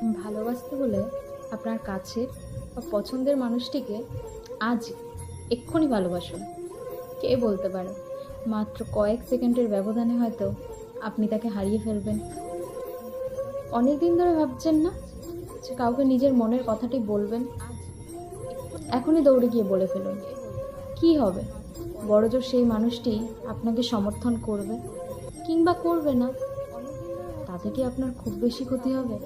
ভালোবাসতে হলে আপনার কাছের বা পছন্দের মানুষটিকে আজ এক্ষুনি ভালোবাসুন। কে বলতে পারে মাত্র কয়েক সেকেন্ডের ব্যবধানে হয়তো আপনি তাকে হারিয়ে ফেলবেন। অনেক দিন ধরে ভাবছেন না যে কাউকে নিজের মনের কথাটি বলবেন? এখনই দৌড়ে গিয়ে বলে ফেলুন। কি হবে? বড়জোর সেই মানুষটি আপনাকে সমর্থন করবে কিংবা করবে না, তাতে কি আপনার খুব বেশি ক্ষতি হবে?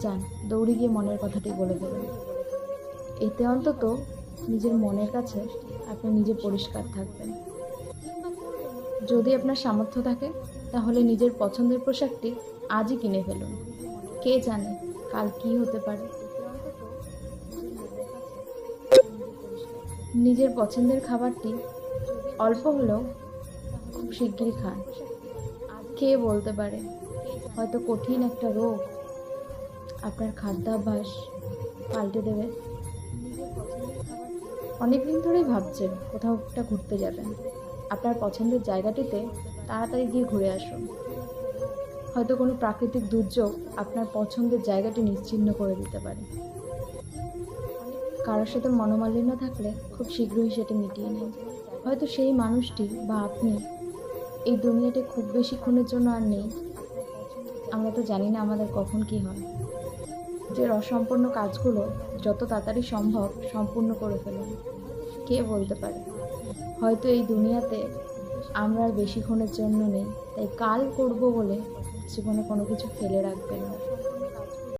যান, দৌড়ে গিয়ে মনের কথাটি বলে ফেলুন। এতে অন্তত নিজের মনের কাছে আপনি নিজে পরিষ্কার থাকবেন। যদি আপনার সামর্থ্য থাকে তাহলে নিজের পছন্দের পোশাকটি আজই কিনে ফেলুন। কে জানে কাল কি হতে পারে। নিজের পছন্দের খাবারটি অল্প হলেও খুব শিগগিরই খান। কে বলতে পারে হয়তো কঠিন একটা রোগ আপনার খাদ্যাভ্যাস পাল্টে দেবে। অনেকদিন ধরেই ভাবছেন কোথাও একটা ঘুরতে যাবেন। আপনার পছন্দের জায়গাটিতে তাড়াতাড়ি গিয়ে ঘুরে আসুন। হয়তো কোনো প্রাকৃতিক দুর্যোগ আপনার পছন্দের জায়গাটি নিশ্চিহ্ন করে দিতে পারে। কারোর সাথে মনোমালিন্য থাকলে খুব শীঘ্রই সেটা মিটিয়ে নিন। হয়তো সেই মানুষটি বা আপনি এই দুনিয়াতে খুব বেশিক্ষণের জন্য আর নেই। আমরা তো জানি না আমাদের কখন কি হয়। যে অসম্পূর্ণ কাজগুলো যত তাড়াতাড়ি সম্ভব সম্পূর্ণ করে ফেলুন। কে বলতে পারে হয়তো এই দুনিয়াতে আমরা আর বেশিক্ষণের জন্য নেই, তাই কাল করব বলে জীবনে কোনো কিছু ফেলে রাখবেন না।